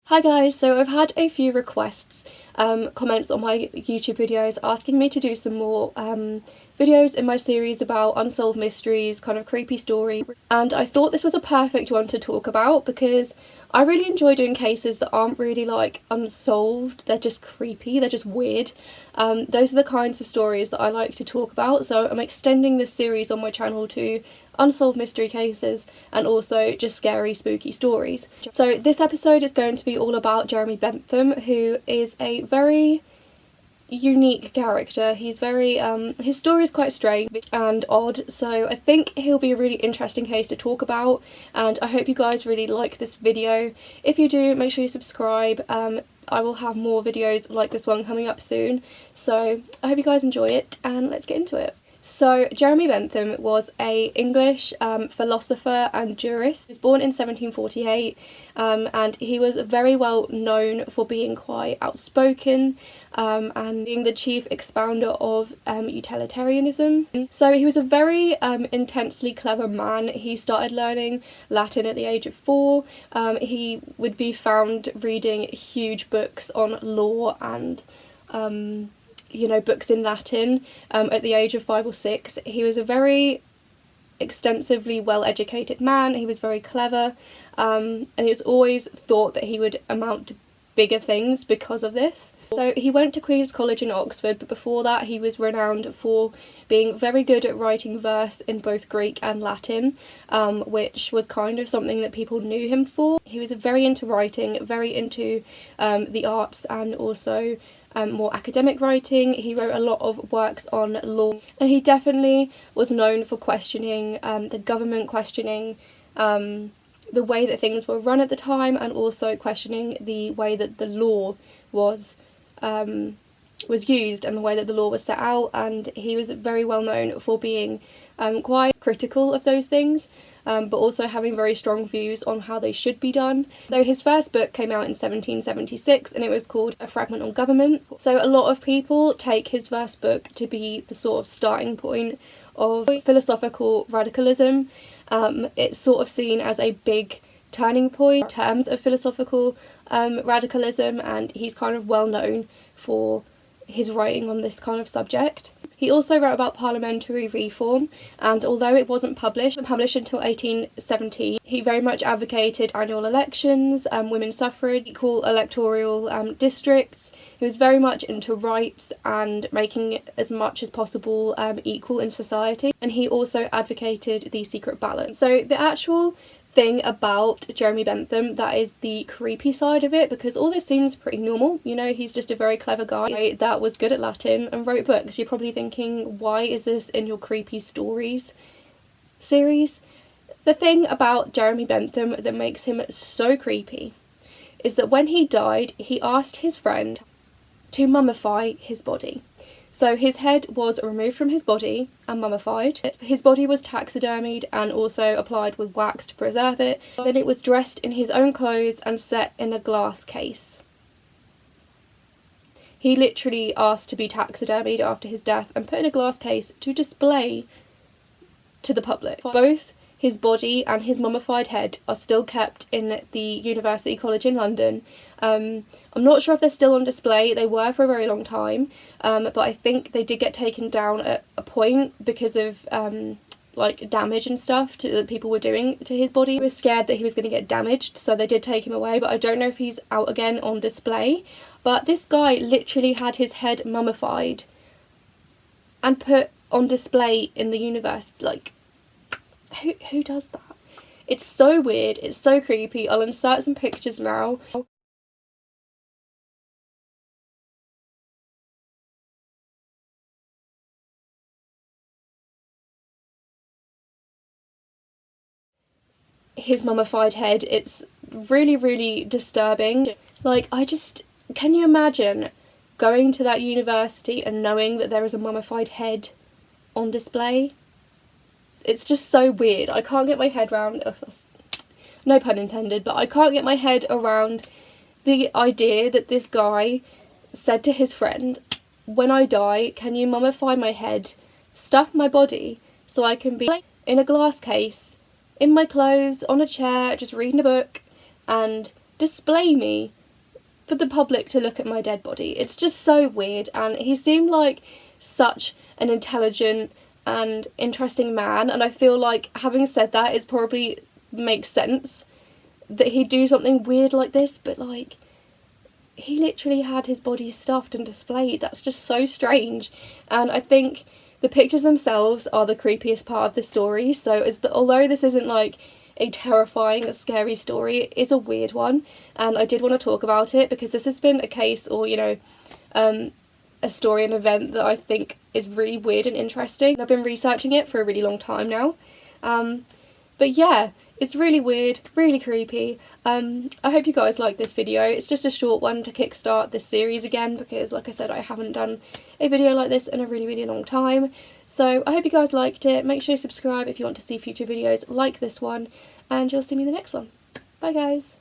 Hi guys, so I've had a few requests, comments on my YouTube videos asking me to do some more videos in my series about unsolved mysteries, kind of creepy story, and I thought this was a perfect one to talk about because I really enjoy doing cases that aren't really like unsolved, they're just creepy, they're just weird. Those are the kinds of stories that I like to talk about, so I'm extending this series on my channel to unsolved mystery cases and also just scary spooky stories. So this episode is going to be all about Jeremy Bentham, who is a very unique character. He's very his story is quite strange and odd, so I think he'll be a really interesting case to talk about, and I hope you guys really like this video. If you do, make sure you subscribe. I will have more videos like this one coming up soon, so I hope you guys enjoy it, and let's get into it. So Jeremy Bentham was an English philosopher and jurist. He was born in 1748 and he was very well known for being quite outspoken and being the chief expounder of utilitarianism. So he was a very intensely clever man. He started learning Latin at the age of 4. He would be found reading huge books on law and books in Latin at the age of 5 or 6. He was a very extensively well-educated man. He was very clever, and it was always thought that he would amount to bigger things because of this. So he went to Queen's College in Oxford, but before that he was renowned for being very good at writing verse in both Greek and Latin, which was kind of something that people knew him for. He was very into writing, very into the arts, and also more academic writing. He wrote a lot of works on law, and he definitely was known for questioning the government, questioning the way that things were run at the time, and also questioning the way that the law was used and the way that the law was set out. And he was very well known for being quite critical of those things, but also having very strong views on how they should be done. So his first book came out in 1776 and it was called A Fragment on Government. So a lot of people take his first book to be the sort of starting point of philosophical radicalism. It's sort of seen as a big turning point in terms of philosophical radicalism, and he's kind of well known for his writing on this kind of subject. He also wrote about parliamentary reform, and although it wasn't published until 1817, he very much advocated annual elections, women's suffrage, equal electoral districts. He was very much into rights and making as much as possible equal in society, and he also advocated the secret ballot. So the actual thing about Jeremy Bentham that is the creepy side of it, because all this seems pretty normal, he's just a very clever guy that was good at Latin and wrote books. You're probably thinking, why is this in your creepy stories series? The thing about Jeremy Bentham that makes him so creepy is that when he died, he asked his friend to mummify his body. So his head was removed from his body and mummified. His body was taxidermied and also applied with wax to preserve it. Then it was dressed in his own clothes and set in a glass case. He literally asked to be taxidermied after his death and put in a glass case to display to the public. Both his body and his mummified head are still kept in the University College in London. I'm not sure if they're still on display. They were for a very long time, but I think they did get taken down at a point because of like damage and stuff that people were doing to his body. He was scared that he was going to get damaged, so they did take him away, but I don't know if he's out again on display. But this guy literally had his head mummified and put on display in the universe. Like, who does that? It's so weird, it's so creepy. I'll insert some pictures now. His mummified head, it's really, really disturbing. Like, can you imagine going to that university and knowing that there is a mummified head on display? It's just so weird. I can't get my head around, no pun intended, but I can't get my head around the idea that this guy said to his friend, when I die, can you mummify my head, stuff my body, so I can be in a glass case, in my clothes, on a chair, just reading a book, and display me for the public to look at my dead body. It's just so weird, and he seemed like such an intelligent and interesting man, and I feel like, having said that, it probably makes sense that he'd do something weird like this, but like, he literally had his body stuffed and displayed. That's just so strange. And I think the pictures themselves are the creepiest part of the story, so although this isn't like a terrifying, scary story, it is a weird one, and I did want to talk about it because this has been a case, or, you know, a story, an event that I think is really weird and interesting. I've been researching it for a really long time now, but yeah, it's really weird, really creepy. I hope you guys like this video. It's just a short one to kickstart this series again, because like I said, I haven't done a video like this in a really, really long time. So I hope you guys liked it. Make sure you subscribe if you want to see future videos like this one, and you'll see me in the next one. Bye guys!